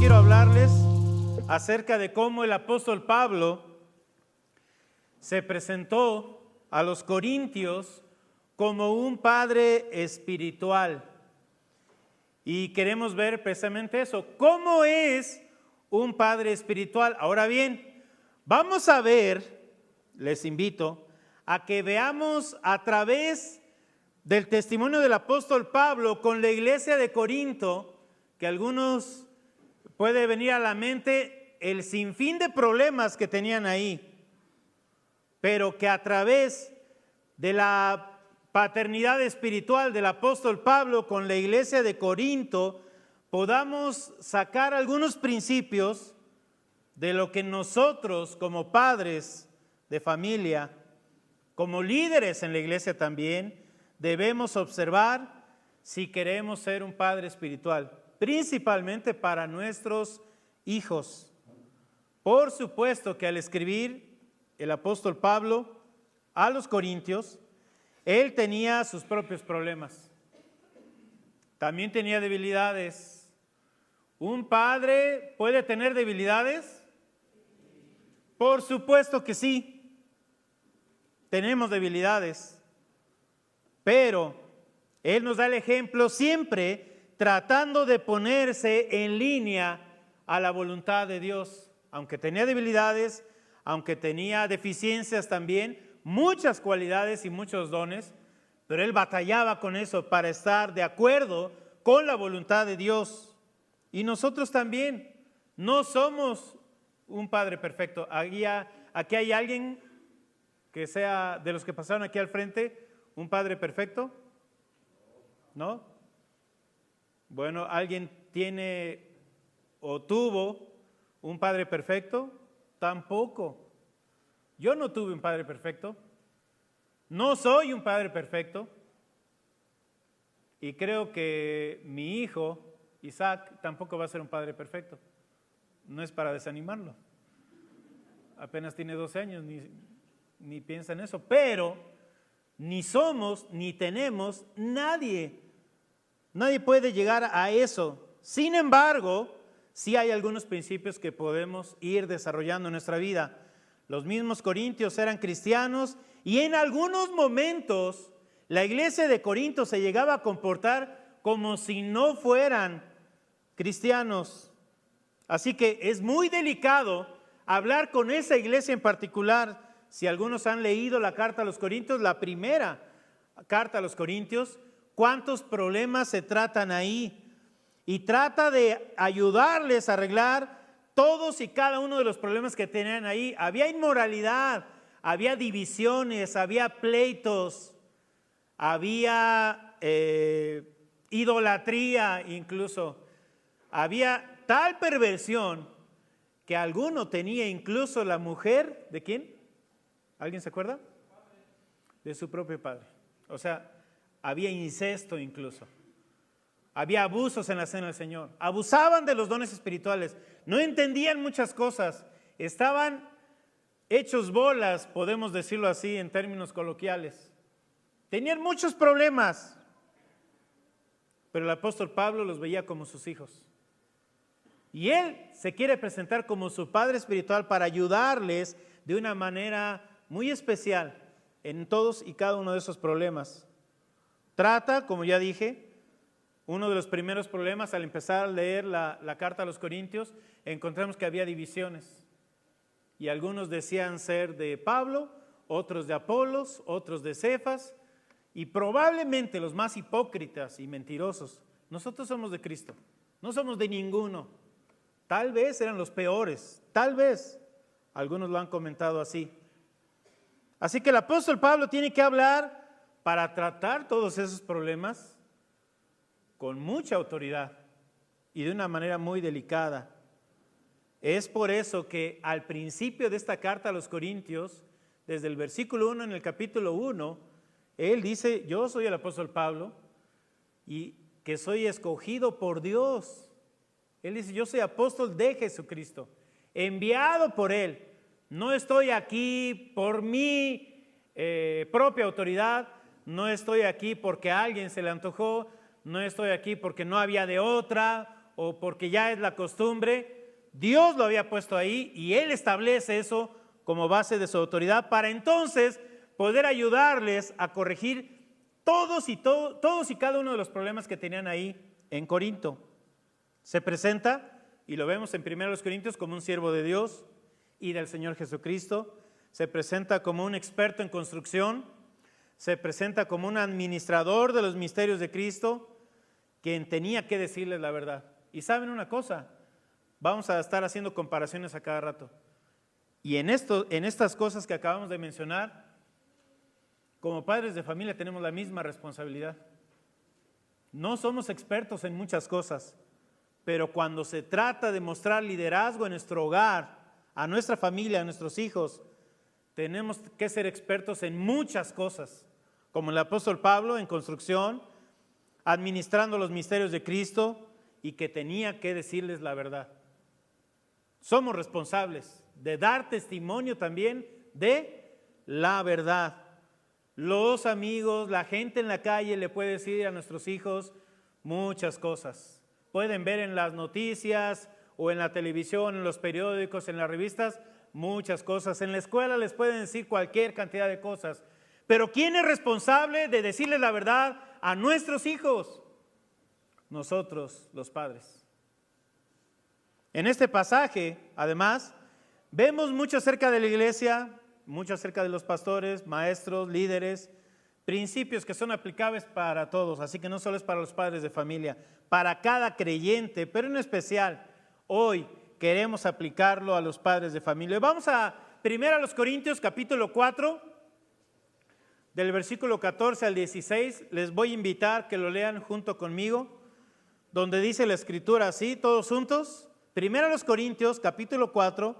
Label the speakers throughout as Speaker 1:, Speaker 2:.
Speaker 1: quiero hablarles acerca de cómo el apóstol Pablo se presentó a los corintios como un padre espiritual. Y queremos ver precisamente eso. ¿Cómo es un padre espiritual? Ahora bien, vamos a ver, les invito a que veamos a través del testimonio del apóstol Pablo con la iglesia de Corinto, que a algunos puede venir a la mente el sinfín de problemas que tenían ahí, pero que a través de la paternidad espiritual del apóstol Pablo con la iglesia de Corinto podamos sacar algunos principios de lo que nosotros como padres de familia, como líderes en la iglesia también, debemos observar si queremos ser un padre espiritual, principalmente para nuestros hijos. Por supuesto que al escribir el apóstol Pablo a los corintios, él tenía sus propios problemas. También tenía debilidades. ¿Un padre puede tener debilidades? Por supuesto que sí. Tenemos debilidades. Pero él nos da el ejemplo siempre tratando de ponerse en línea a la voluntad de Dios. Aunque tenía debilidades, aunque tenía deficiencias también, muchas cualidades y muchos dones, pero él batallaba con eso para estar de acuerdo con la voluntad de Dios. Y nosotros también no somos un padre perfecto. Aquí hay alguien que sea de los que pasaron aquí al frente, un padre perfecto, ¿no? Bueno, ¿alguien tiene o tuvo un padre perfecto? Tampoco. Yo no tuve un padre perfecto. No soy un padre perfecto. Y creo que mi hijo, Isaac, tampoco va a ser un padre perfecto. No es para desanimarlo. Apenas tiene 12 años, ni piensa en eso. Pero ni somos, ni tenemos nadie. Nadie puede llegar a eso. Sin embargo, sí hay algunos principios que podemos ir desarrollando en nuestra vida. Los mismos corintios eran cristianos y en algunos momentos la iglesia de Corinto se llegaba a comportar como si no fueran cristianos. Así que es muy delicado hablar con esa iglesia en particular. Si algunos han leído la carta a los Corintios, la primera carta a los Corintios, ¿cuántos problemas se tratan ahí? Y trata de ayudarles a arreglar todos y cada uno de los problemas que tenían ahí. Había inmoralidad, había divisiones, había pleitos, había idolatría incluso. Había tal perversión que alguno tenía incluso la mujer, ¿de quién? ¿Alguien se acuerda? De su propio padre. O sea, había incesto incluso. Había abusos en la cena del Señor. Abusaban de los dones espirituales. No entendían muchas cosas. Estaban hechos bolas, podemos decirlo así en términos coloquiales. Tenían muchos problemas. Pero el apóstol Pablo los veía como sus hijos. Y él se quiere presentar como su padre espiritual para ayudarles de una manera muy especial en todos y cada uno de esos problemas. Trata, como ya dije, uno de los primeros problemas al empezar a leer la carta a los Corintios, encontramos que había divisiones. Y algunos decían ser de Pablo, otros de Apolos, otros de Cefas, y probablemente los más hipócritas y mentirosos. Nosotros somos de Cristo, no somos de ninguno. Tal vez eran los peores, tal vez. Algunos lo han comentado así. Así que el apóstol Pablo tiene que hablar para tratar todos esos problemas con mucha autoridad y de una manera muy delicada. Es por eso que al principio de esta carta a los Corintios, desde el versículo 1 en el capítulo 1, él dice: yo soy el apóstol Pablo y que soy escogido por Dios. Él dice: yo soy apóstol de Jesucristo, enviado por Él. No estoy aquí por mi propia autoridad, no estoy aquí porque a alguien se le antojó, no estoy aquí porque no había de otra, o porque ya es la costumbre. Dios lo había puesto ahí y Él establece eso como base de su autoridad para entonces poder ayudarles a corregir todos y cada uno de los problemas que tenían ahí en Corinto. Se presenta, y lo vemos en 1 Corintios, como un siervo de Dios y del Señor Jesucristo. Se presenta como un experto en construcción. Se presenta como un administrador de los misterios de Cristo, quien tenía que decirles la verdad. Y saben una cosa, vamos a estar haciendo comparaciones a cada rato. Y en estas cosas que acabamos de mencionar, como padres de familia tenemos la misma responsabilidad. No somos expertos en muchas cosas, pero cuando se trata de mostrar liderazgo en nuestro hogar, a nuestra familia, a nuestros hijos, tenemos que ser expertos en muchas cosas, como el apóstol Pablo en construcción, administrando los misterios de Cristo y que tenía que decirles la verdad. Somos responsables de dar testimonio también de la verdad. Los amigos, la gente en la calle le puede decir a nuestros hijos muchas cosas. Pueden ver en las noticias o en la televisión, en los periódicos, en las revistas, muchas cosas. En la escuela les pueden decir cualquier cantidad de cosas. Pero ¿quién es responsable de decirles la verdad a nuestros hijos? Nosotros, los padres. En este pasaje, además, vemos mucho acerca de la iglesia, mucho acerca de los pastores, maestros, líderes, principios que son aplicables para todos, así que no solo es para los padres de familia, para cada creyente, pero en especial hoy queremos aplicarlo a los padres de familia. Vamos a 1 Corintios capítulo 4, del versículo 14 al 16, les voy a invitar que lo lean junto conmigo, donde dice la escritura así, todos juntos. 1 Corintios capítulo 4,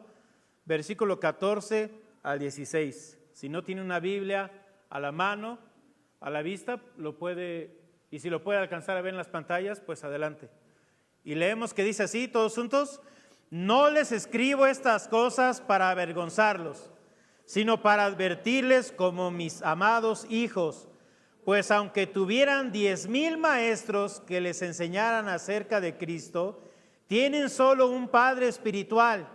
Speaker 1: versículo 14 al 16. Si no tiene una Biblia a la mano, a la vista, lo puede, y si lo puede alcanzar a ver en las pantallas, pues adelante. Y leemos que dice así, todos juntos: no les escribo estas cosas para avergonzarlos, sino para advertirles como mis amados hijos, pues aunque tuvieran 10,000 maestros que les enseñaran acerca de Cristo, tienen solo un Padre espiritual,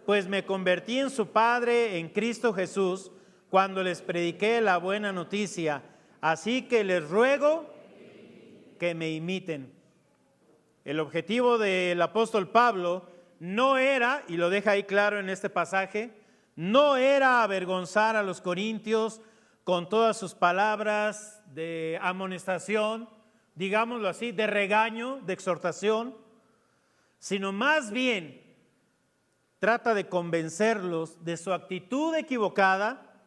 Speaker 1: pues me convertí en su Padre en Cristo Jesús cuando les prediqué la buena noticia. Así que les ruego que me imiten. El objetivo del apóstol Pablo no era, y lo deja ahí claro en este pasaje, no era avergonzar a los corintios con todas sus palabras de amonestación, digámoslo así, de regaño, de exhortación, sino más bien trata de convencerlos de su actitud equivocada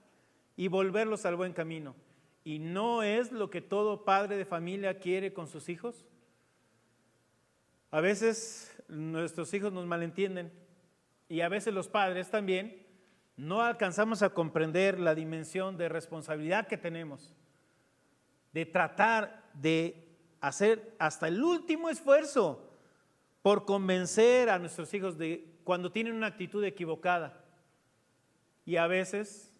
Speaker 1: y volverlos al buen camino. ¿Y no es lo que todo padre de familia quiere con sus hijos? A veces nuestros hijos nos malentienden y a veces los padres también no alcanzamos a comprender la dimensión de responsabilidad que tenemos, de tratar de hacer hasta el último esfuerzo por convencer a nuestros hijos de cuando tienen una actitud equivocada. Y a veces,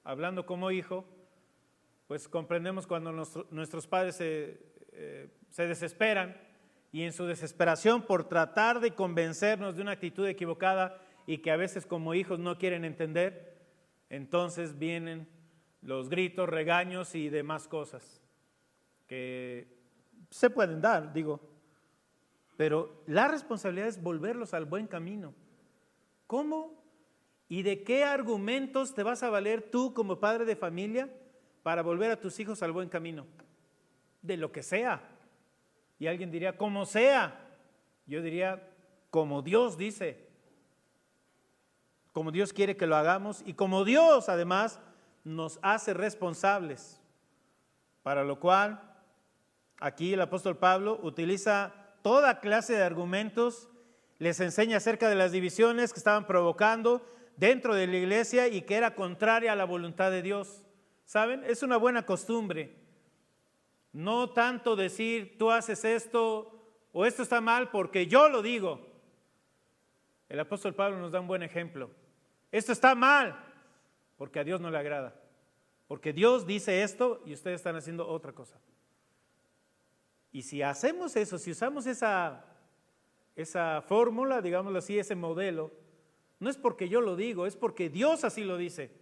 Speaker 1: hablando como hijo, pues comprendemos cuando nuestros padres se desesperan y en su desesperación por tratar de convencernos de una actitud equivocada y que a veces como hijos no quieren entender, entonces vienen los gritos, regaños y demás cosas que se pueden dar, digo. Pero la responsabilidad es volverlos al buen camino. ¿Cómo? ¿Y de qué argumentos te vas a valer tú como padre de familia para volver a tus hijos al buen camino? De lo que sea. Y alguien diría, como sea. Yo diría, como Dios dice. Como Dios quiere que lo hagamos y como Dios además nos hace responsables. Para lo cual, aquí el apóstol Pablo utiliza toda clase de argumentos, les enseña acerca de las divisiones que estaban provocando dentro de la iglesia y que era contraria a la voluntad de Dios. ¿Saben? Es una buena costumbre. No tanto decir, tú haces esto o esto está mal porque yo lo digo. El apóstol Pablo nos da un buen ejemplo. Esto está mal porque a Dios no le agrada. Porque Dios dice esto y ustedes están haciendo otra cosa. Y si hacemos eso, si usamos esa esa fórmula, digámoslo así, ese modelo, no es porque yo lo digo, es porque Dios así lo dice.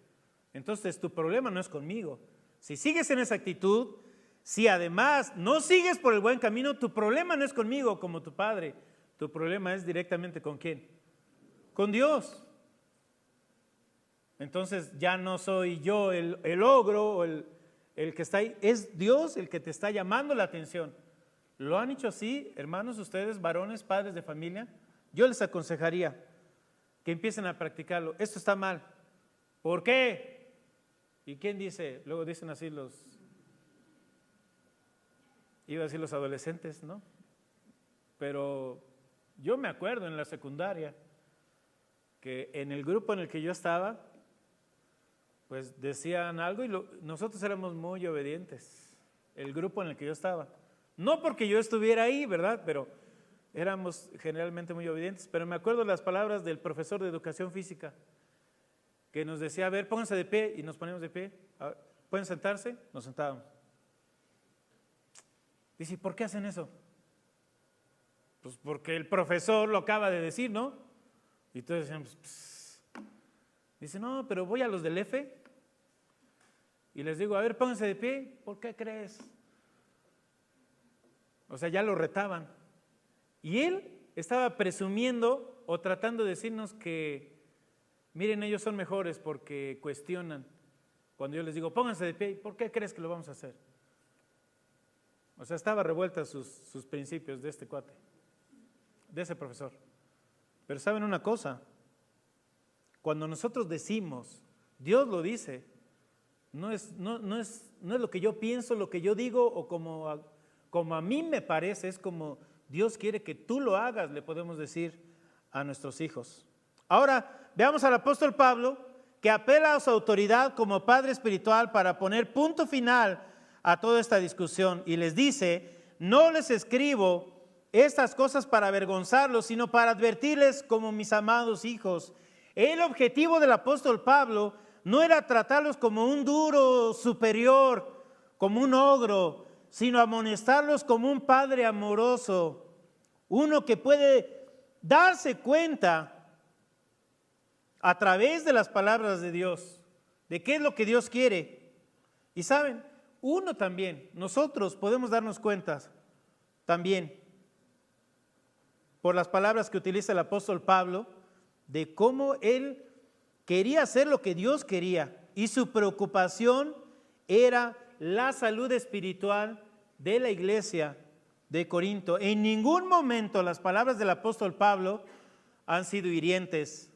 Speaker 1: Entonces tu problema no es conmigo. Si sigues en esa actitud, si además no sigues por el buen camino, tu problema no es conmigo como tu padre, tu problema es directamente ¿con quién? Con Dios. Entonces ya no soy yo el ogro o el que está ahí, es Dios el que te está llamando la atención. ¿Lo han hecho así, hermanos, ustedes, varones, padres de familia? Yo les aconsejaría que empiecen a practicarlo. Esto está mal. ¿Por qué? ¿Y quién dice? Luego dicen así iba a decir los adolescentes, ¿no? Pero yo me acuerdo en la secundaria que en el grupo en el que yo estaba, pues decían algo y nosotros éramos muy obedientes, el grupo en el que yo estaba. No porque yo estuviera ahí, ¿verdad? Pero éramos generalmente muy obedientes. Pero me acuerdo las palabras del profesor de educación física que nos decía, a ver, pónganse de pie, y nos poníamos de pie. ¿Pueden sentarse? Nos sentábamos. Dice, ¿por qué hacen eso? Pues porque el profesor lo acaba de decir, ¿no? Y todos decíamos, pss. Dice, no, pero voy a los del F y les digo, a ver, pónganse de pie. ¿Por qué crees? O sea, ya lo retaban. Y él estaba presumiendo o tratando de decirnos que, miren, ellos son mejores porque cuestionan. Cuando yo les digo, pónganse de pie, ¿por qué crees que lo vamos a hacer? O sea, estaba revuelta sus principios de este cuate, de ese profesor. Pero ¿saben una cosa? Cuando nosotros decimos, Dios lo dice, no es lo que yo pienso, lo que yo digo o como a mí me parece, es como Dios quiere que tú lo hagas, le podemos decir a nuestros hijos. Ahora, veamos al apóstol Pablo, que apela a su autoridad como padre espiritual para poner punto final a toda esta discusión y les dice, no les escribo estas cosas para avergonzarlos, sino para advertirles como mis amados hijos. El objetivo del apóstol Pablo no era tratarlos como un duro superior, como un ogro, sino amonestarlos como un padre amoroso, uno que puede darse cuenta a través de las palabras de Dios, de qué es lo que Dios quiere. Y saben, uno también, nosotros podemos darnos cuenta también por las palabras que utiliza el apóstol Pablo, de cómo él quería hacer lo que Dios quería y su preocupación era la salud espiritual de la iglesia de Corinto. En ningún momento las palabras del apóstol Pablo han sido hirientes,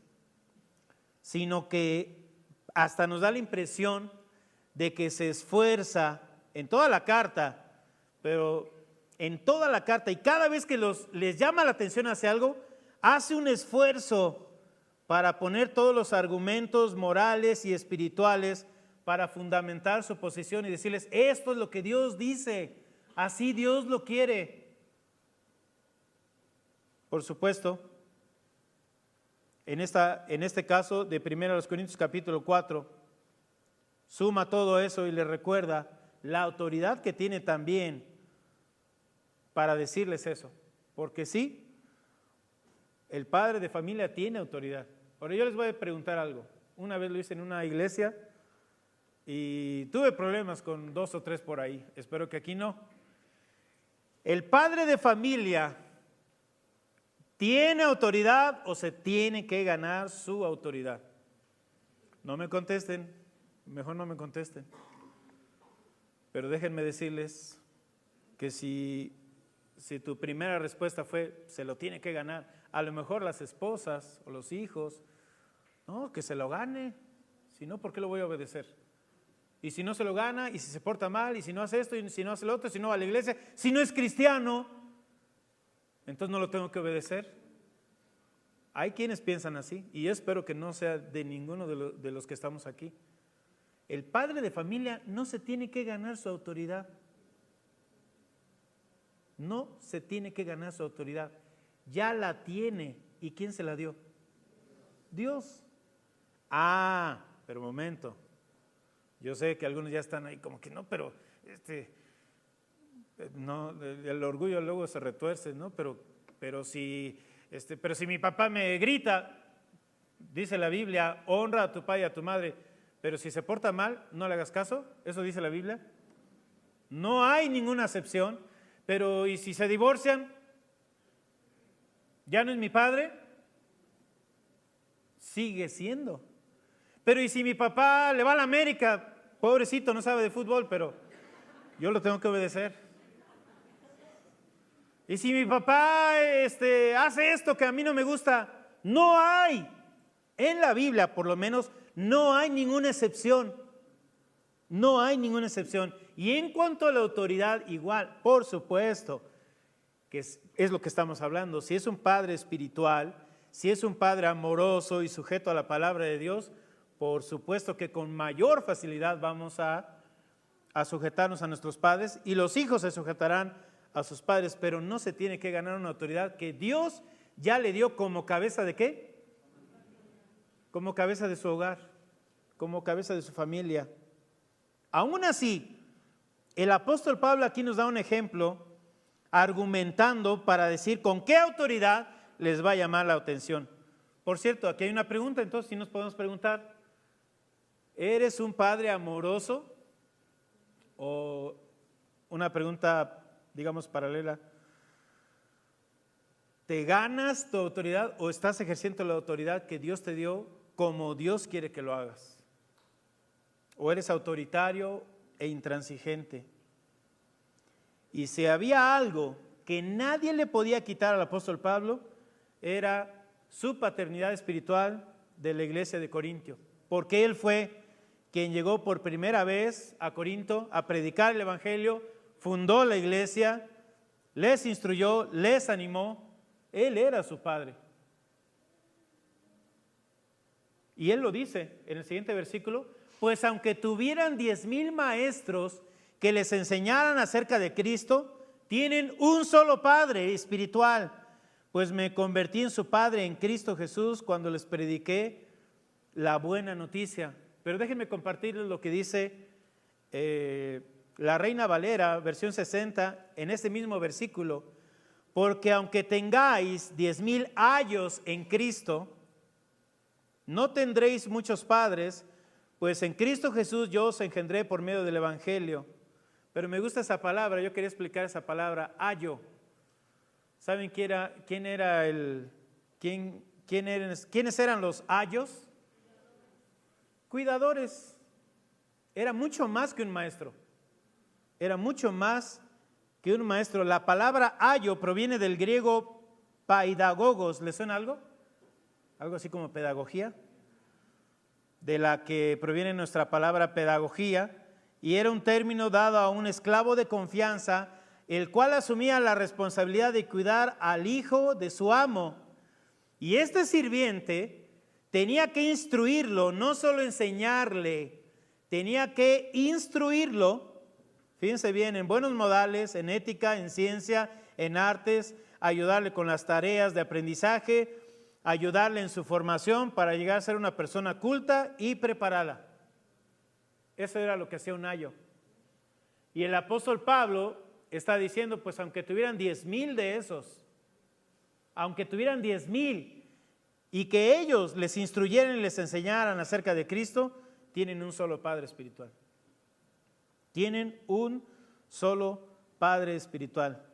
Speaker 1: sino que hasta nos da la impresión de que se esfuerza en toda la carta, pero en toda la carta y cada vez que les llama la atención hacia algo, hace un esfuerzo para poner todos los argumentos morales y espirituales para fundamentar su posición y decirles, esto es lo que Dios dice, así Dios lo quiere. Por supuesto, en este caso de 1 Corintios capítulo 4, suma todo eso y le recuerda la autoridad que tiene también para decirles eso. Porque sí, el padre de familia tiene autoridad. Ahora yo les voy a preguntar algo. Una vez lo hice en una iglesia y tuve problemas con 2 o 3 por ahí. Espero que aquí no. ¿El padre de familia tiene autoridad o se tiene que ganar su autoridad? No me contesten. Mejor no me contesten. Pero déjenme decirles que si tu primera respuesta fue, se lo tiene que ganar, a lo mejor las esposas o los hijos, no, que se lo gane, si no, ¿por qué lo voy a obedecer? Y si no se lo gana, y si se porta mal, y si no hace esto, y si no hace lo otro, si no va a la iglesia, si no es cristiano, entonces no lo tengo que obedecer. Hay quienes piensan así, y yo espero que no sea de ninguno de los que estamos aquí. El padre de familia no se tiene que ganar su autoridad. No se tiene que ganar su autoridad. Ya la tiene. ¿Y quién se la dio? Dios. Ah, pero un momento. Yo sé que algunos ya están ahí como que no, pero no, el orgullo luego se retuerce, ¿no? Pero pero si mi papá me grita, dice la Biblia, honra a tu padre y a tu madre, pero si se porta mal, no le hagas caso, eso dice la Biblia. No hay ninguna excepción, pero ¿y si se divorcian? ¿Ya no es mi padre? Sigue siendo. Pero ¿y si mi papá le va a la América? Pobrecito, no sabe de fútbol, pero yo lo tengo que obedecer. Y si mi papá hace esto que a mí no me gusta, no hay, en la Biblia por lo menos, no hay ninguna excepción. No hay ninguna excepción. Y en cuanto a la autoridad, igual, por supuesto, que es lo que estamos hablando. Si es un padre espiritual, si es un padre amoroso y sujeto a la palabra de Dios, por supuesto que con mayor facilidad vamos a sujetarnos a nuestros padres y los hijos se sujetarán a sus padres, pero no se tiene que ganar una autoridad que Dios ya le dio como cabeza de ¿qué? Como cabeza de su hogar, como cabeza de su familia. Aún así, el apóstol Pablo aquí nos da un ejemplo argumentando para decir con qué autoridad les va a llamar la atención. Por cierto, aquí hay una pregunta, entonces si nos podemos preguntar, ¿eres un padre amoroso? O una pregunta, digamos, paralela, ¿te ganas tu autoridad o estás ejerciendo la autoridad que Dios te dio como Dios quiere que lo hagas? ¿O eres autoritario e intransigente? Y si había algo que nadie le podía quitar al apóstol Pablo, era su paternidad espiritual de la iglesia de Corintio, porque él fue quien llegó por primera vez a Corinto a predicar el evangelio, fundó la iglesia, les instruyó, les animó, él era su padre. Y él lo dice en el siguiente versículo, pues aunque tuvieran 10,000 maestros que les enseñaran acerca de Cristo, tienen un solo Padre espiritual, pues me convertí en su Padre en Cristo Jesús cuando les prediqué la buena noticia. Pero déjenme compartirles lo que dice la Reina Valera, versión 60, en este mismo versículo, porque aunque tengáis 10,000 años en Cristo, no tendréis muchos padres, pues en Cristo Jesús yo os engendré por medio del Evangelio. Pero me gusta esa palabra, yo quería explicar esa palabra, ayo. ¿Saben quiénes eran los ayos? Cuidadores. Era mucho más que un maestro. Era mucho más que un maestro. La palabra ayo proviene del griego paidagogos. ¿Les suena algo? Algo así como pedagogía. De la que proviene nuestra palabra pedagogía. Y era un término dado a un esclavo de confianza, el cual asumía la responsabilidad de cuidar al hijo de su amo. Y este sirviente tenía que instruirlo, no solo enseñarle, tenía que instruirlo, fíjense bien, en buenos modales, en ética, en ciencia, en artes, ayudarle con las tareas de aprendizaje, ayudarle en su formación para llegar a ser una persona culta y preparada. Eso era lo que hacía un ayo. Y el apóstol Pablo está diciendo, pues aunque tuvieran 10,000 de esos, aunque tuvieran 10,000 y que ellos les instruyeran y les enseñaran acerca de Cristo, tienen un solo Padre espiritual. Tienen un solo Padre espiritual.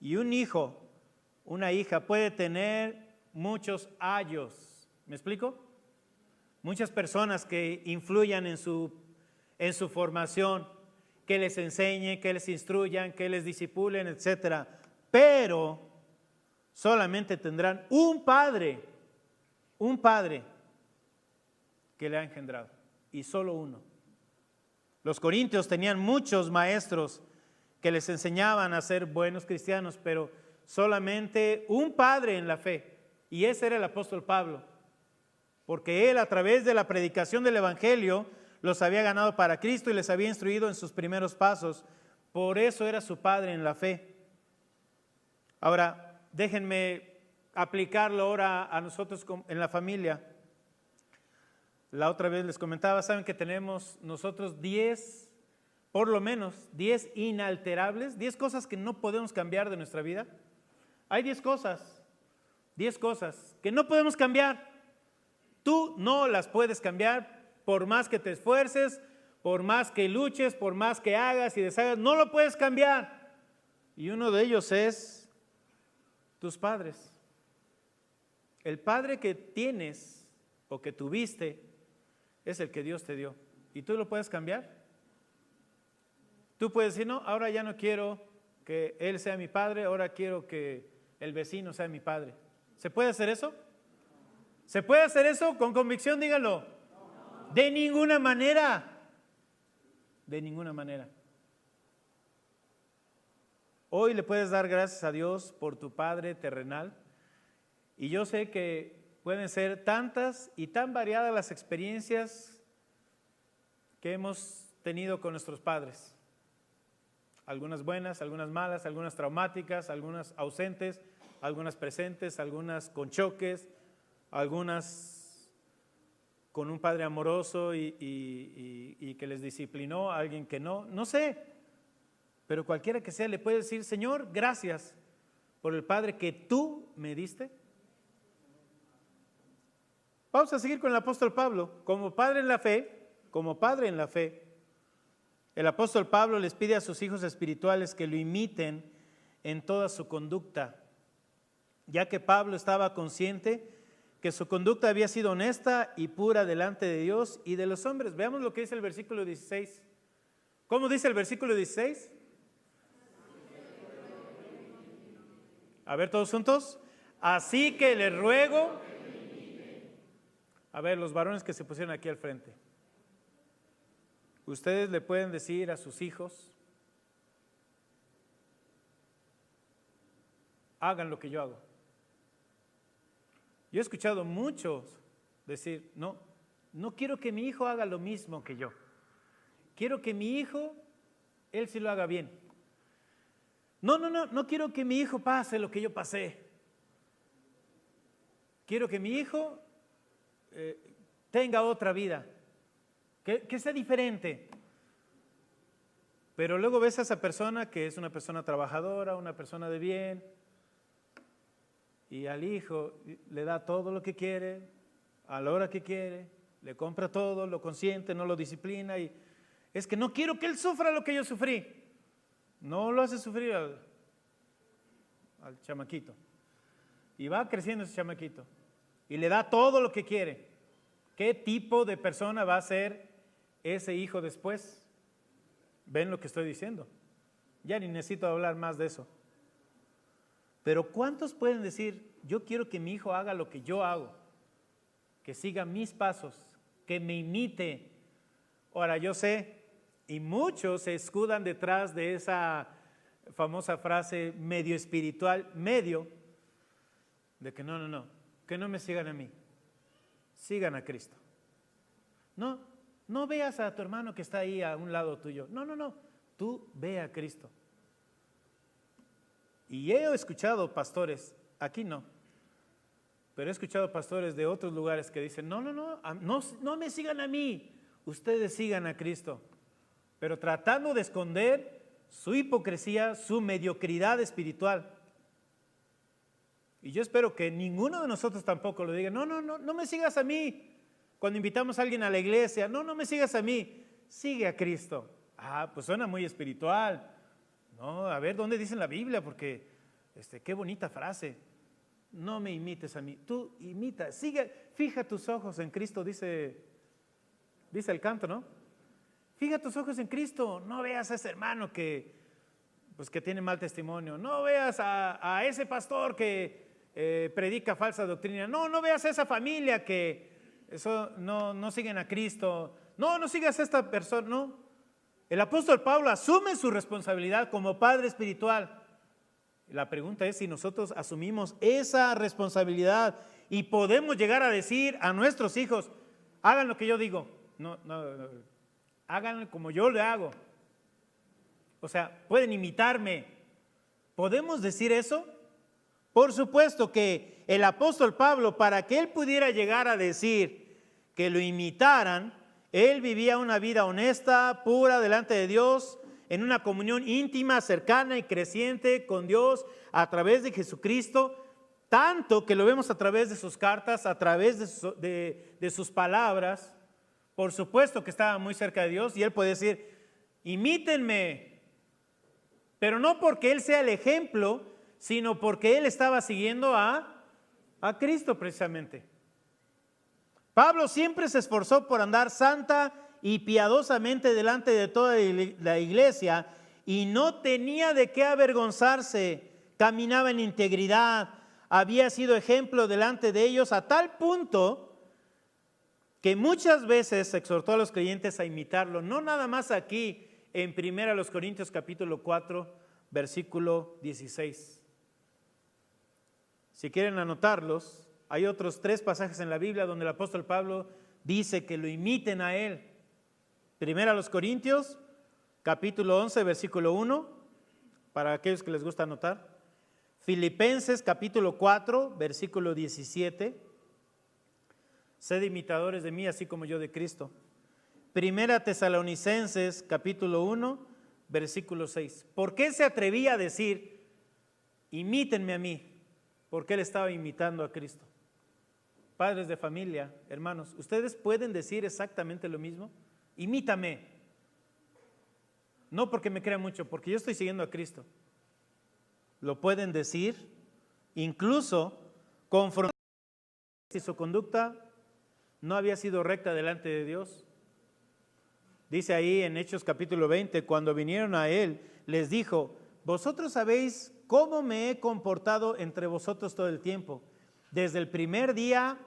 Speaker 1: Y un hijo, una hija puede tener muchos ayos. ¿Me explico? Muchas personas que influyan en su formación, que les enseñen, que les instruyan, que les disipulen, etc. Pero solamente tendrán un padre que le ha engendrado, y solo uno. Los corintios tenían muchos maestros que les enseñaban a ser buenos cristianos, pero solamente un padre en la fe, y ese era el apóstol Pablo. Porque él, a través de la predicación del Evangelio, los había ganado para Cristo y les había instruido en sus primeros pasos. Por eso era su padre en la fe. Ahora, déjenme aplicarlo ahora a nosotros en la familia. La otra vez les comentaba, saben que tenemos nosotros 10, por lo menos 10 inalterables, 10 cosas que no podemos cambiar de nuestra vida. Hay 10 cosas que no podemos cambiar. Tú no las puedes cambiar por más que te esfuerces, por más que luches, por más que hagas y deshagas, no lo puedes cambiar. Y uno de ellos es tus padres. El padre que tienes o que tuviste es el que Dios te dio. ¿Y tú lo puedes cambiar? Tú puedes decir, no, ahora ya no quiero que él sea mi padre, ahora quiero que el vecino sea mi padre. ¿Se puede hacer eso? ¿Se puede hacer eso? Con convicción, díganlo. De ninguna manera. De ninguna manera. Hoy le puedes dar gracias a Dios por tu Padre terrenal. Y yo sé que pueden ser tantas y tan variadas las experiencias que hemos tenido con nuestros padres. Algunas buenas, algunas malas, algunas traumáticas, algunas ausentes, algunas presentes, algunas con choques, algunas con un padre amoroso y que les disciplinó, alguien que no sé, pero cualquiera que sea le puede decir, Señor, gracias por el Padre que tú me diste. Vamos a seguir con el apóstol Pablo, como padre en la fe, el apóstol Pablo les pide a sus hijos espirituales que lo imiten en toda su conducta, ya que Pablo estaba consciente que su conducta había sido honesta y pura delante de Dios y de los hombres. Veamos lo que dice el versículo 16. ¿Cómo dice el versículo 16? A ver, todos juntos. Así que les ruego. A ver, los varones que se pusieron aquí al frente. Ustedes le pueden decir a sus hijos, hagan lo que yo hago. Yo he escuchado muchos decir, no quiero que mi hijo haga lo mismo que yo. Quiero que mi hijo, él sí lo haga bien. No quiero que mi hijo pase lo que yo pasé. Quiero que mi hijo tenga otra vida, que sea diferente. Pero luego ves a esa persona que es una persona trabajadora, una persona de bien, y al hijo le da todo lo que quiere, a la hora que quiere, le compra todo, lo consiente, no lo disciplina, y es que no quiero que él sufra lo que yo sufrí. No lo hace sufrir al chamaquito. Y va creciendo ese chamaquito, y le da todo lo que quiere. ¿Qué tipo de persona va a ser ese hijo después? ¿Ven lo que estoy diciendo? Ya ni necesito hablar más de eso. Pero ¿cuántos pueden decir, yo quiero que mi hijo haga lo que yo hago, que siga mis pasos, que me imite? Ahora yo sé, y muchos se escudan detrás de esa famosa frase medio espiritual, medio, de que no, que no me sigan a mí, sigan a Cristo. No veas a tu hermano que está ahí a un lado tuyo, no, tú ve a Cristo. Y he escuchado pastores, aquí no, pero he escuchado pastores de otros lugares que dicen, no me sigan a mí, ustedes sigan a Cristo, pero tratando de esconder su hipocresía, su mediocridad espiritual. Y yo espero que ninguno de nosotros tampoco lo diga, no me sigas a mí. Cuando invitamos a alguien a la iglesia, no me sigas a mí, sigue a Cristo. Pues suena muy espiritual. No, a ver, ¿dónde dice en la Biblia? Porque, qué bonita frase. No me imites a mí, tú imita, sigue, fija tus ojos en Cristo, dice el canto, ¿no? Fija tus ojos en Cristo, no veas a ese hermano que tiene mal testimonio, no veas a ese pastor que predica falsa doctrina, no veas a esa familia que no siguen a Cristo, no sigas a esta persona, no. El apóstol Pablo asume su responsabilidad como padre espiritual. La pregunta es si nosotros asumimos esa responsabilidad y podemos llegar a decir a nuestros hijos, hagan lo que yo digo, no, hagan como yo le hago. O sea, pueden imitarme. ¿Podemos decir eso? Por supuesto que el apóstol Pablo, para que él pudiera llegar a decir que lo imitaran, él vivía una vida honesta, pura delante de Dios, en una comunión íntima, cercana y creciente con Dios a través de Jesucristo, tanto que lo vemos a través de sus cartas, a través de sus palabras. Por supuesto que estaba muy cerca de Dios y él puede decir, imítenme, pero no porque él sea el ejemplo, sino porque él estaba siguiendo a Cristo precisamente. Pablo siempre se esforzó por andar santa y piadosamente delante de toda la iglesia y no tenía de qué avergonzarse, caminaba en integridad, había sido ejemplo delante de ellos a tal punto que muchas veces exhortó a los creyentes a imitarlo, no nada más aquí en 1 Corintios capítulo 4, versículo 16. Si quieren anotarlos, hay otros 3 pasajes en la Biblia donde el apóstol Pablo dice que lo imiten a él. 1 Corintios capítulo 11, versículo 1, para aquellos que les gusta anotar. Filipenses capítulo 4, versículo 17. Sed imitadores de mí, así como yo de Cristo. 1 Tesalonicenses capítulo 1, versículo 6. ¿Por qué se atrevía a decir, imítenme a mí? Porque él estaba imitando a Cristo. Padres de familia, hermanos, ¿ustedes pueden decir exactamente lo mismo? Imítame. No porque me crean mucho, porque yo estoy siguiendo a Cristo. Lo pueden decir, incluso confrontar si su conducta no había sido recta delante de Dios. Dice ahí en Hechos capítulo 20, cuando vinieron a él, les dijo, vosotros sabéis cómo me he comportado entre vosotros todo el tiempo, desde el primer día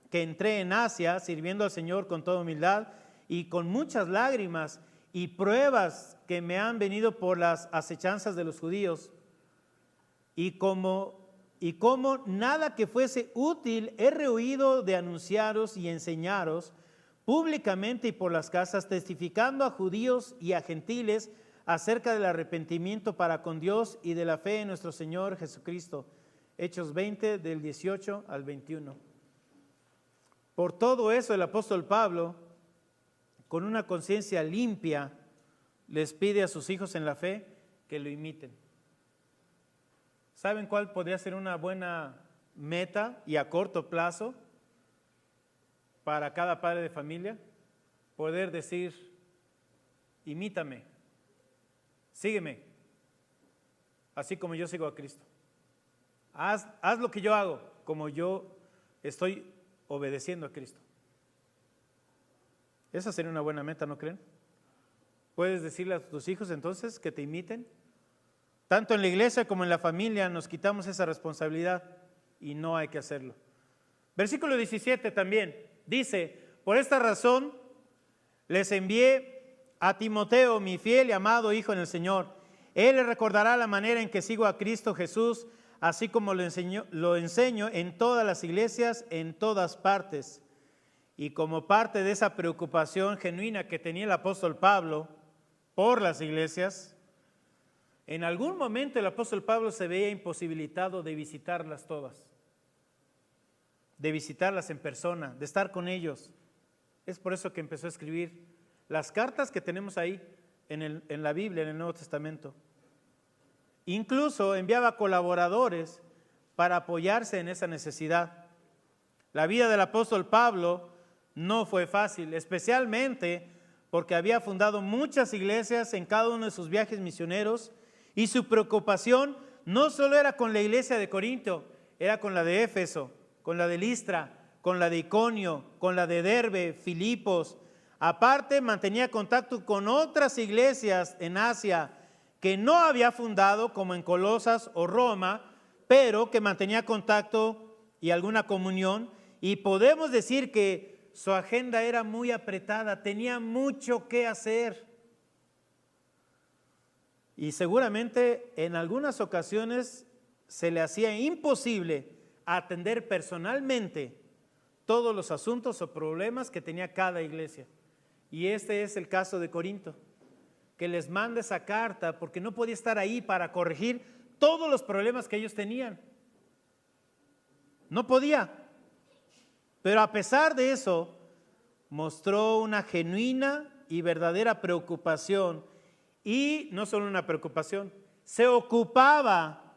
Speaker 1: que entré en Asia, sirviendo al Señor con toda humildad y con muchas lágrimas y pruebas que me han venido por las acechanzas de los judíos, y como nada que fuese útil he rehuido de anunciaros y enseñaros públicamente y por las casas, testificando a judíos y a gentiles acerca del arrepentimiento para con Dios y de la fe en nuestro Señor Jesucristo. Hechos 20, del 18 al 21. Por todo eso el apóstol Pablo, con una conciencia limpia, les pide a sus hijos en la fe que lo imiten. ¿Saben cuál podría ser una buena meta y a corto plazo para cada padre de familia? Poder decir, imítame, sígueme, así como yo sigo a Cristo. Haz lo que yo hago, como yo estoy obedeciendo a Cristo. Esa sería una buena meta, ¿no creen? ¿Puedes decirle a tus hijos entonces que te imiten? Tanto en la iglesia como en la familia nos quitamos esa responsabilidad y no hay que hacerlo. Versículo 17 también dice, por esta razón les envié a Timoteo, mi fiel y amado hijo en el Señor. Él les recordará la manera en que sigo a Cristo Jesús, así como lo enseño en todas las iglesias, en todas partes. Y como parte de esa preocupación genuina que tenía el apóstol Pablo por las iglesias, en algún momento el apóstol Pablo se veía imposibilitado de visitarlas todas, de visitarlas en persona, de estar con ellos. Es por eso que empezó a escribir las cartas que tenemos ahí en la Biblia, en el Nuevo Testamento. Incluso enviaba colaboradores para apoyarse en esa necesidad. La vida del apóstol Pablo no fue fácil, especialmente porque había fundado muchas iglesias en cada uno de sus viajes misioneros. Y su preocupación no solo era con la iglesia de Corinto, era con la de Éfeso, con la de Listra, con la de Iconio, con la de Derbe, Filipos. Aparte, mantenía contacto con otras iglesias en Asia que no había fundado, como en Colosas o Roma, pero que mantenía contacto y alguna comunión. Y podemos decir que su agenda era muy apretada, tenía mucho que hacer. Y seguramente en algunas ocasiones se le hacía imposible atender personalmente todos los asuntos o problemas que tenía cada iglesia. Y este es el caso de Corinto, que les manda esa carta porque no podía estar ahí para corregir todos los problemas que ellos tenían. No podía. Pero a pesar de eso, mostró una genuina y verdadera preocupación y no solo una preocupación, se ocupaba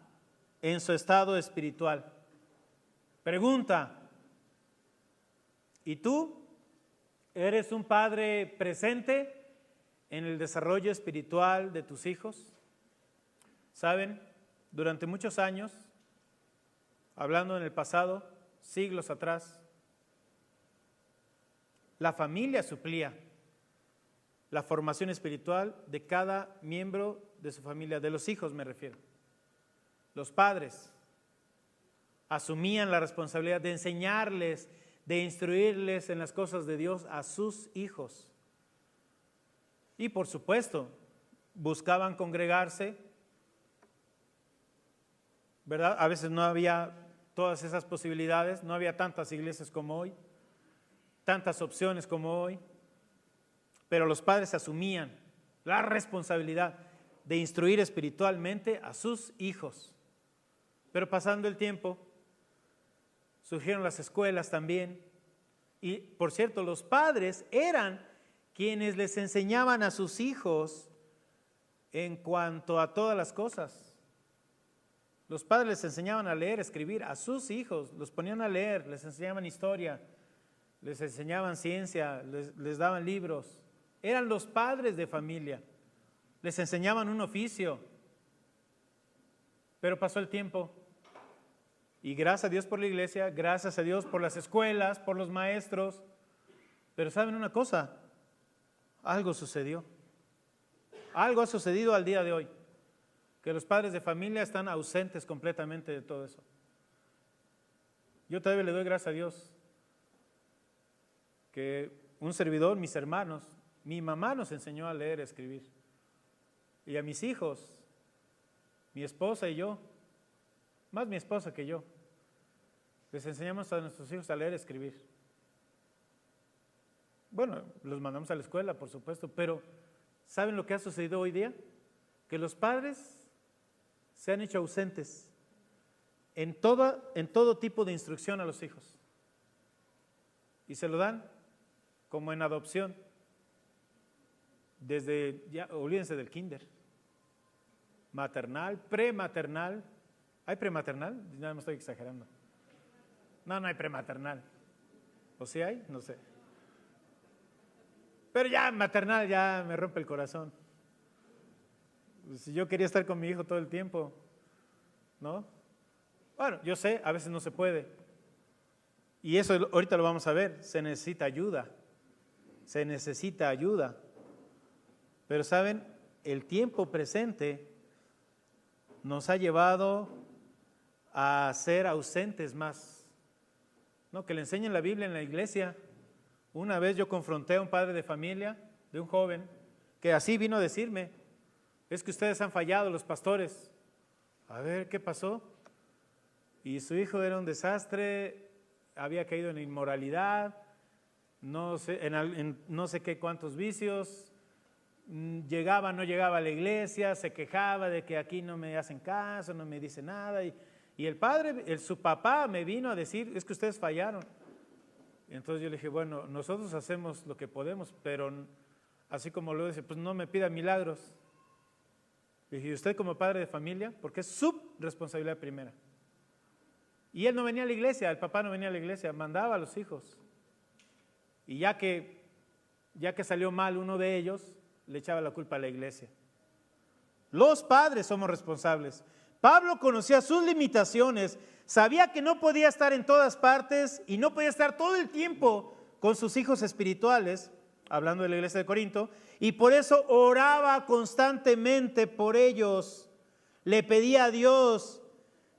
Speaker 1: en su estado espiritual. Pregunta, ¿y tú eres un padre presente en el desarrollo espiritual de tus hijos? ¿Saben? Durante muchos años, hablando en el pasado, siglos atrás, la familia suplía la formación espiritual de cada miembro de su familia, de los hijos me refiero. Los padres asumían la responsabilidad de enseñarles, de instruirles en las cosas de Dios a sus hijos. Y por supuesto, buscaban congregarse, ¿verdad? A veces no había todas esas posibilidades, no había tantas iglesias como hoy, tantas opciones como hoy, pero los padres asumían la responsabilidad de instruir espiritualmente a sus hijos. Pero pasando el tiempo, surgieron las escuelas también, y por cierto, los padres eran quienes les enseñaban a sus hijos en cuanto a todas las cosas. Los padres les enseñaban a leer, escribir a sus hijos, los ponían a leer, les enseñaban historia, les enseñaban ciencia, les daban libros. Eran los padres de familia, les enseñaban un oficio. Pero pasó el tiempo y gracias a Dios por la iglesia, gracias a Dios por las escuelas, por los maestros. Pero ¿saben una cosa? Algo sucedió. Algo ha sucedido al día de hoy, que los padres de familia están ausentes completamente de todo eso. Yo todavía le doy gracias a Dios que un servidor, mis hermanos, mi mamá nos enseñó a leer y a escribir. Y a mis hijos, mi esposa y yo, más mi esposa que yo, les enseñamos a nuestros hijos a leer y a escribir. Bueno, los mandamos a la escuela, por supuesto, pero ¿saben lo que ha sucedido hoy día? Que los padres se han hecho ausentes en todo tipo de instrucción a los hijos. Y se lo dan como en adopción. Desde, ya olvídense del kinder, maternal, prematernal. ¿Hay prematernal? Ya me estoy exagerando. No hay prematernal. ¿O sí hay? No sé. Pero ya maternal ya me rompe el corazón. Si yo quería estar con mi hijo todo el tiempo, ¿no? Bueno, yo sé, a veces no se puede. Y eso ahorita lo vamos a ver. Se necesita ayuda. Se necesita ayuda. Pero saben, el tiempo presente nos ha llevado a ser ausentes más. No, que le enseñen la Biblia en la iglesia. Una vez yo confronté a un padre de familia, de un joven, que así vino a decirme, es que ustedes han fallado, los pastores. A ver, ¿qué pasó? Y su hijo era un desastre, había caído en inmoralidad, no sé, en no sé qué cuántos vicios. Llegaba, no llegaba a la iglesia, se quejaba de que aquí no me hacen caso, no me dicen nada. Y el padre, su papá me vino a decir, es que ustedes fallaron. Y entonces yo le dije, bueno, nosotros hacemos lo que podemos, pero así como lo dice, pues no me pida milagros. Le dije, ¿y usted como padre de familia? Porque es su responsabilidad primera. Y él no venía a la iglesia, el papá no venía a la iglesia, mandaba a los hijos. Y ya que salió mal uno de ellos, le echaba la culpa a la iglesia. Los padres somos responsables. Pablo conocía sus limitaciones, sabía que no podía estar en todas partes y no podía estar todo el tiempo con sus hijos espirituales, hablando de la iglesia de Corinto, y por eso oraba constantemente por ellos. Le pedía a Dios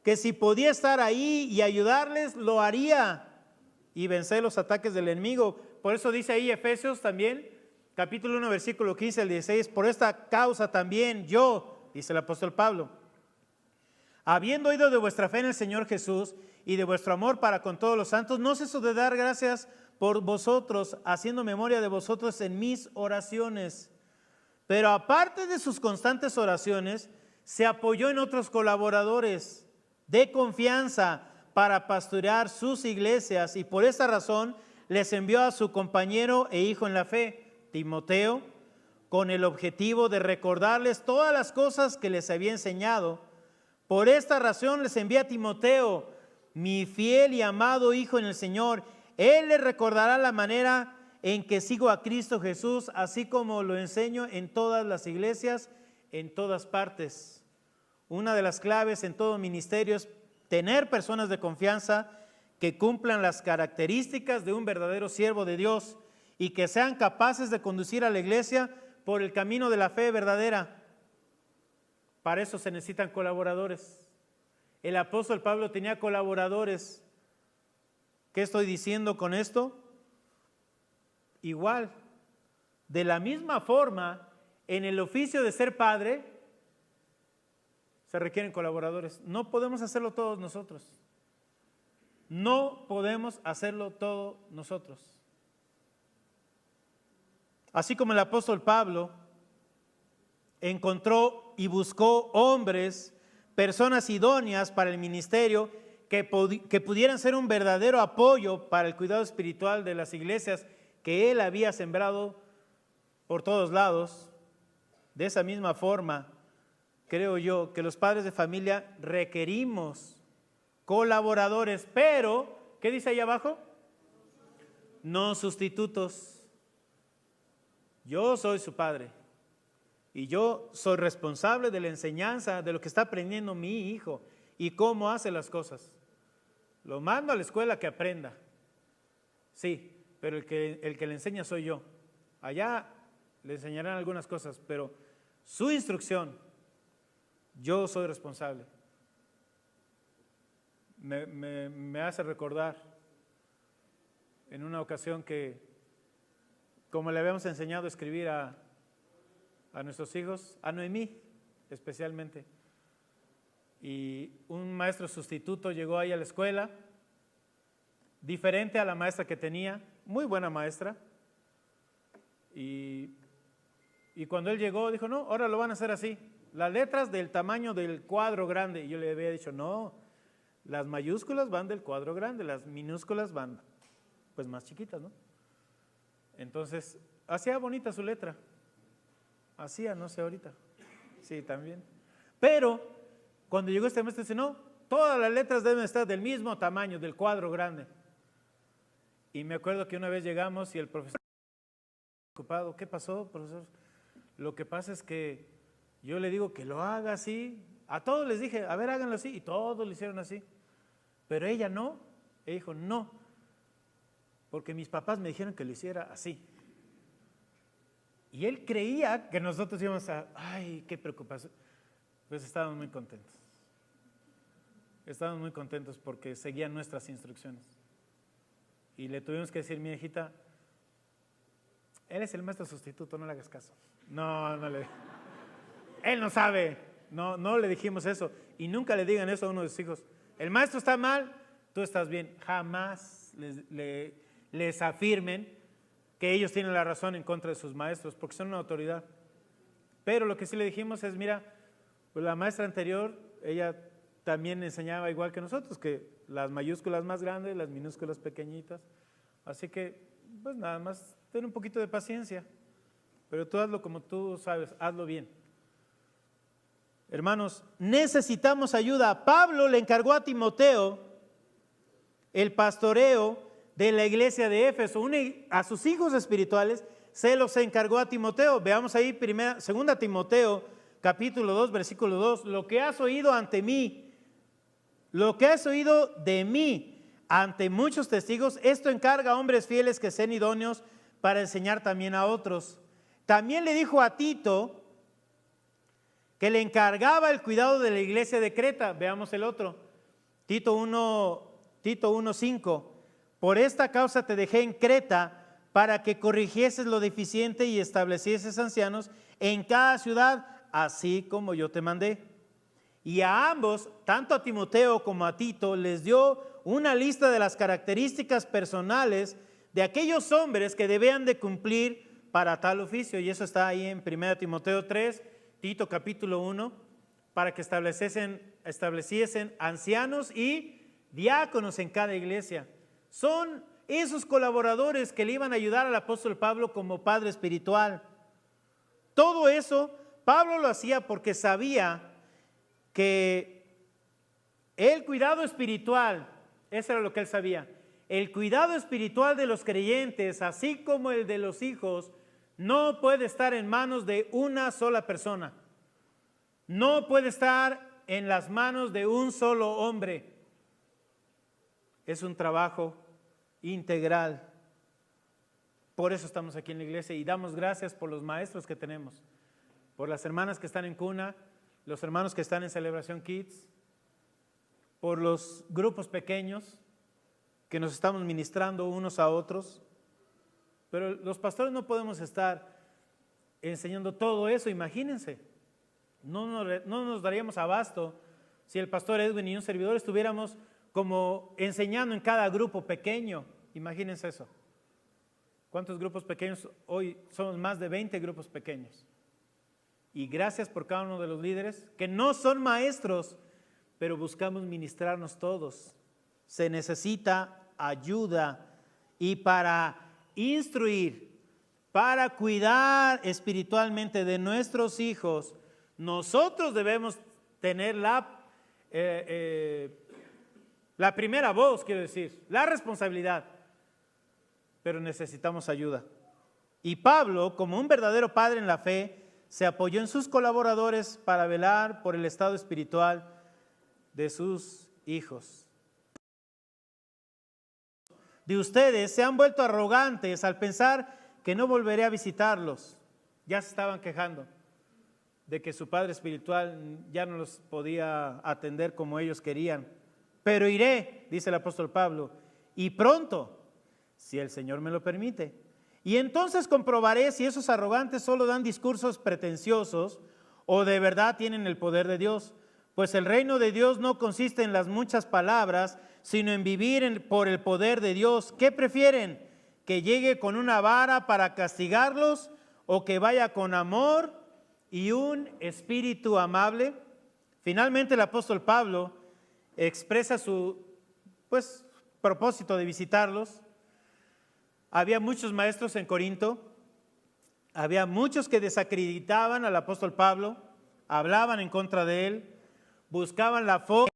Speaker 1: que si podía estar ahí y ayudarles, lo haría y vencer los ataques del enemigo. Por eso dice ahí Efesios también, capítulo 1, versículo 15 al 16, por esta causa también yo, dice el apóstol Pablo, habiendo oído de vuestra fe en el Señor Jesús y de vuestro amor para con todos los santos, no ceso de dar gracias por vosotros, haciendo memoria de vosotros en mis oraciones. Pero aparte de sus constantes oraciones, se apoyó en otros colaboradores de confianza para pastorear sus iglesias, y por esta razón les envió a su compañero e hijo en la fe, Timoteo, con el objetivo de recordarles todas las cosas que les había enseñado. Por esta razón les envía a Timoteo, mi fiel y amado hijo en el Señor. Él les recordará la manera en que sigo a Cristo Jesús, así como lo enseño en todas las iglesias, en todas partes. Una de las claves en todo ministerio es tener personas de confianza que cumplan las características de un verdadero siervo de Dios y que sean capaces de conducir a la iglesia por el camino de la fe verdadera. Para eso se necesitan colaboradores. El apóstol Pablo tenía colaboradores. ¿Qué estoy diciendo con esto? Igual, de la misma forma, en el oficio de ser padre, se requieren colaboradores. No podemos hacerlo todos nosotros. No podemos hacerlo todos nosotros. Así como el apóstol Pablo encontró y buscó hombres, personas idóneas para el ministerio que pudieran ser un verdadero apoyo para el cuidado espiritual de las iglesias que él había sembrado por todos lados. De esa misma forma, creo yo que los padres de familia requerimos colaboradores, pero, ¿qué dice ahí abajo? No sustitutos. Yo soy su padre y yo soy responsable de la enseñanza, de lo que está aprendiendo mi hijo y cómo hace las cosas. Lo mando a la escuela que aprenda, sí, pero el que le enseña soy yo. Allá le enseñarán algunas cosas, pero su instrucción, yo soy responsable. Me hace recordar en una ocasión que, como le habíamos enseñado a escribir a nuestros hijos, a Noemí especialmente, y un maestro sustituto llegó ahí a la escuela, diferente a la maestra que tenía, muy buena maestra, y cuando él llegó dijo, no, ahora lo van a hacer así, las letras del tamaño del cuadro grande. Y yo le había dicho, no, las mayúsculas van del cuadro grande, las minúsculas van pues más chiquitas, ¿no? Entonces, hacía bonita su letra, hacía, no sé ahorita, sí, también, pero cuando llegó este maestro dice, no, todas las letras deben estar del mismo tamaño, del cuadro grande. Y me acuerdo que una vez llegamos y el profesor ocupado, ¿qué pasó, profesor? Lo que pasa es que yo le digo que lo haga así, a todos les dije, a ver, háganlo así, y todos lo hicieron así, pero ella no, ella dijo, no, porque mis papás me dijeron que lo hiciera así. Y él creía que nosotros íbamos a, ay, qué preocupación. Pues estábamos muy contentos. Estábamos muy contentos porque seguían nuestras instrucciones. Y le tuvimos que decir, mi hijita, él es el maestro sustituto, no le hagas caso. No él no sabe. No le dijimos eso. Y nunca le digan eso a uno de sus hijos. El maestro está mal, tú estás bien. Jamás les afirmen que ellos tienen la razón en contra de sus maestros, porque son una autoridad. Pero lo que sí le dijimos es, mira, pues la maestra anterior, ella también enseñaba igual que nosotros, que las mayúsculas más grandes, las minúsculas pequeñitas. Así que, pues nada más, ten un poquito de paciencia, pero tú hazlo como tú sabes, hazlo bien. Hermanos, necesitamos ayuda. Pablo le encargó a Timoteo el pastoreo de la iglesia de Éfeso, a sus hijos espirituales, se los encargó a Timoteo. Veamos ahí 2 Timoteo, capítulo 2, versículo 2. Lo que has oído ante mí, lo que has oído de mí ante muchos testigos, esto encarga a hombres fieles que sean idóneos para enseñar también a otros. También le dijo a Tito que le encargaba el cuidado de la iglesia de Creta. Veamos el otro, Tito 1:5. Por esta causa te dejé en Creta para que corrigieses lo deficiente y establecieses ancianos en cada ciudad, así como yo te mandé. Y a ambos, tanto a Timoteo como a Tito, les dio una lista de las características personales de aquellos hombres que debían de cumplir para tal oficio. Y eso está ahí en 1 Timoteo 3, Tito capítulo 1, para que estableciesen ancianos y diáconos en cada iglesia. Son esos colaboradores que le iban a ayudar al apóstol Pablo como padre espiritual. Todo eso Pablo lo hacía porque sabía que el cuidado espiritual, eso era lo que él sabía, el cuidado espiritual de los creyentes, así como el de los hijos, no puede estar en manos de una sola persona. No puede estar en las manos de un solo hombre. Es un trabajo integral. Por eso estamos aquí en la iglesia y damos gracias por los maestros que tenemos, por las hermanas que están en cuna, los hermanos que están en Celebración Kids, por los grupos pequeños que nos estamos ministrando unos a otros. Pero los pastores no podemos estar enseñando todo eso, imagínense. No nos daríamos abasto si el pastor Edwin y un servidor estuviéramos como enseñando en cada grupo pequeño. Imagínense eso. ¿Cuántos grupos pequeños? Hoy somos más de 20 grupos pequeños. Y gracias por cada uno de los líderes, que no son maestros, pero buscamos ministrarnos todos. Se necesita ayuda y para instruir, para cuidar espiritualmente de nuestros hijos, nosotros debemos tener la primera voz, quiero decir, la responsabilidad, pero necesitamos ayuda. Y Pablo, como un verdadero padre en la fe, se apoyó en sus colaboradores para velar por el estado espiritual de sus hijos. De ustedes se han vuelto arrogantes al pensar que no volveré a visitarlos. Ya se estaban quejando de que su padre espiritual ya no los podía atender como ellos querían. Pero iré, dice el apóstol Pablo, y pronto, si el Señor me lo permite. Y entonces comprobaré si esos arrogantes solo dan discursos pretenciosos o de verdad tienen el poder de Dios. Pues el reino de Dios no consiste en las muchas palabras, sino en vivir por el poder de Dios. ¿Qué prefieren? ¿Que llegue con una vara para castigarlos o que vaya con amor y un espíritu amable? Finalmente el apóstol Pablo expresa su propósito de visitarlos. Había muchos maestros en Corinto, había muchos que desacreditaban al apóstol Pablo, hablaban en contra de él, buscaban la forma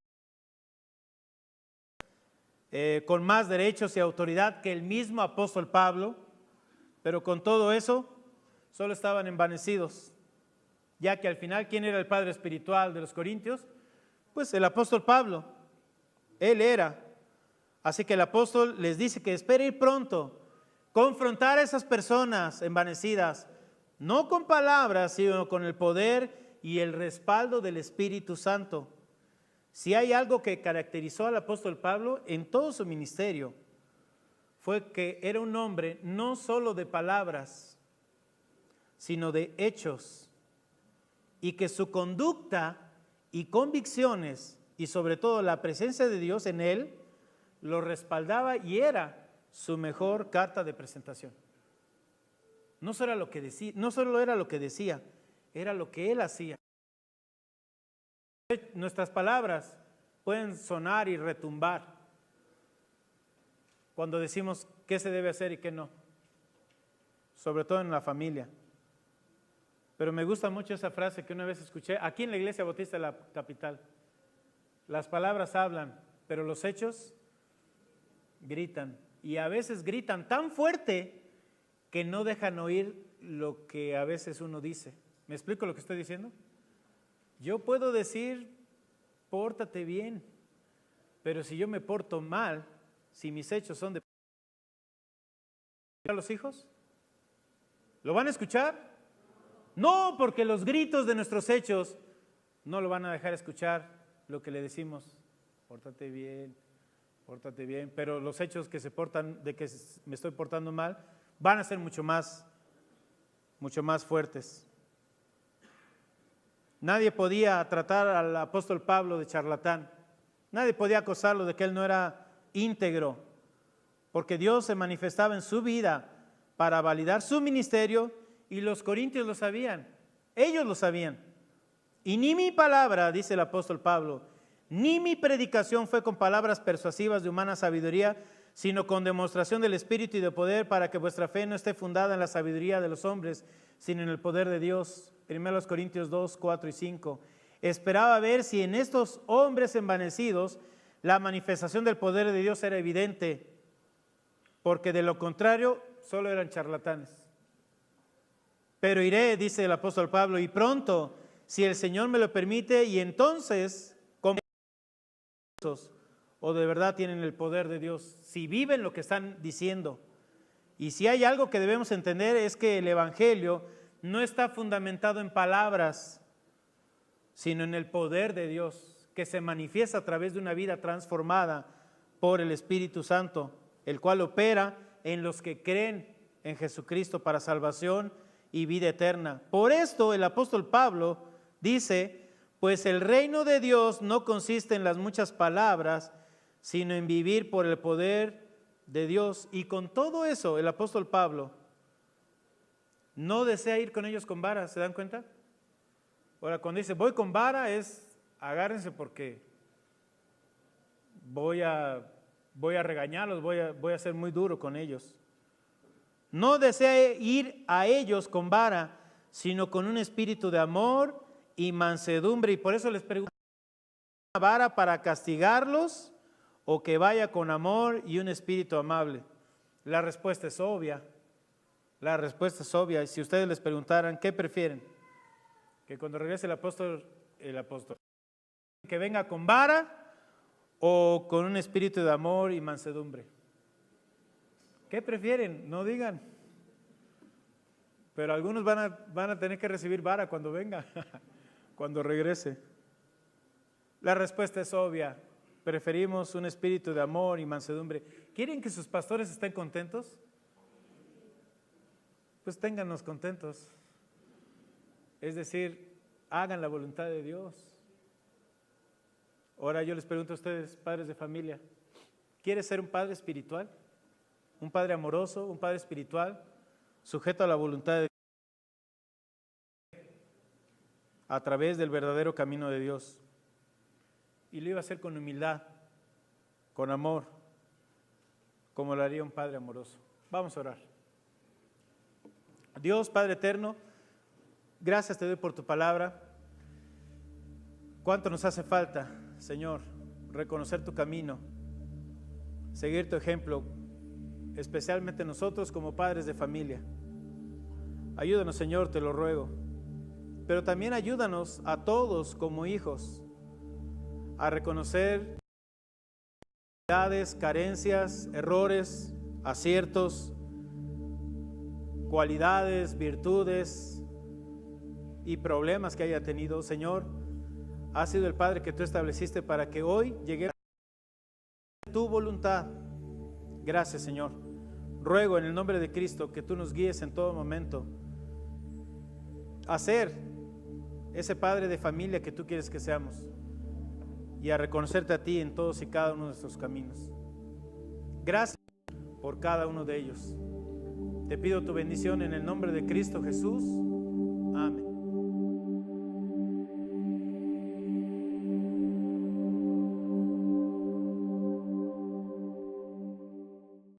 Speaker 1: con más derechos y autoridad que el mismo apóstol Pablo, pero con todo eso solo estaban envanecidos, ya que al final, ¿quién era el padre espiritual de los corintios? Pues el apóstol Pablo, él era. Así que el apóstol les dice que espere ir pronto, confrontar a esas personas envanecidas, no con palabras, sino con el poder y el respaldo del Espíritu Santo. Si hay algo que caracterizó al apóstol Pablo en todo su ministerio, fue que era un hombre no solo de palabras, sino de hechos, y que su conducta y convicciones, y sobre todo la presencia de Dios en él, lo respaldaba y era su mejor carta de presentación. No solo era lo que decía, era lo que él hacía. Nuestras palabras pueden sonar y retumbar cuando decimos qué se debe hacer y qué no, sobre todo en la familia. Pero me gusta mucho esa frase que una vez escuché aquí en la Iglesia Bautista de la capital. Las palabras hablan, pero los hechos gritan. Y a veces gritan tan fuerte que no dejan oír lo que a veces uno dice. ¿Me explico lo que estoy diciendo? Yo puedo decir, pórtate bien, pero si yo me porto mal, si mis hechos son de... ¿A los hijos? ¿Lo van a escuchar? No, porque los gritos de nuestros hechos no lo van a dejar escuchar lo que le decimos. Pórtate bien, pero los hechos que se portan, de que me estoy portando mal, van a ser mucho más fuertes. Nadie podía tratar al apóstol Pablo de charlatán. Nadie podía acusarlo de que él no era íntegro, porque Dios se manifestaba en su vida para validar su ministerio y los corintios lo sabían. Ellos lo sabían. Y ni mi palabra, dice el apóstol Pablo, ni mi predicación fue con palabras persuasivas de humana sabiduría, sino con demostración del Espíritu y de poder, para que vuestra fe no esté fundada en la sabiduría de los hombres, sino en el poder de Dios. 1 Corintios 2, 4 y 5. Esperaba ver si en estos hombres envanecidos la manifestación del poder de Dios era evidente, porque de lo contrario solo eran charlatanes. Pero iré, dice el apóstol Pablo, y pronto, si el Señor me lo permite, y entonces, o de verdad tienen el poder de Dios, si viven lo que están diciendo. Y si hay algo que debemos entender es que el Evangelio no está fundamentado en palabras, sino en el poder de Dios, que se manifiesta a través de una vida transformada por el Espíritu Santo, el cual opera en los que creen en Jesucristo para salvación y vida eterna. Por esto el apóstol Pablo dice, pues el reino de Dios no consiste en las muchas palabras, sino en vivir por el poder de Dios. Y con todo eso, el apóstol Pablo no desea ir con ellos con vara, ¿se dan cuenta? Ahora, cuando dice voy con vara, es agárrense porque voy a regañarlos, voy a ser muy duro con ellos. No desea ir a ellos con vara, sino con un espíritu de amor y mansedumbre. Y por eso les pregunto, ¿una vara para castigarlos o que vaya con amor y un espíritu amable? La respuesta es obvia. La respuesta es obvia. Y si ustedes les preguntaran, ¿qué prefieren? Que cuando regrese el apóstol, que venga con vara o con un espíritu de amor y mansedumbre. ¿Qué prefieren? No digan. Pero algunos van a tener que recibir vara cuando venga, cuando regrese. La respuesta es obvia. Preferimos un espíritu de amor y mansedumbre. ¿Quieren que sus pastores estén contentos? Pues téngannos contentos. Es decir, hagan la voluntad de Dios. Ahora yo les pregunto a ustedes, padres de familia, ¿quieres ser un padre espiritual? ¿Un padre amoroso, un padre espiritual, sujeto a la voluntad de Dios, a través del verdadero camino de Dios? Y lo iba a hacer con humildad, con amor, como lo haría un padre amoroso. Vamos a orar. Dios, Padre eterno, gracias te doy por tu palabra. ¿Cuánto nos hace falta, Señor, reconocer tu camino, seguir tu ejemplo, especialmente nosotros como padres de familia? Ayúdanos, Señor, te lo ruego, pero también ayúdanos a todos como hijos a reconocer carencias, errores, aciertos, cualidades, virtudes y problemas que haya tenido. Señor, has sido el Padre que tú estableciste para que hoy lleguemos a tu voluntad. Gracias, Señor. Ruego en el nombre de Cristo que tú nos guíes en todo momento a ser ese padre de familia que tú quieres que seamos y a reconocerte a ti en todos y cada uno de nuestros caminos. Gracias por cada uno de ellos. Te pido tu bendición en el nombre de Cristo Jesús. Amén.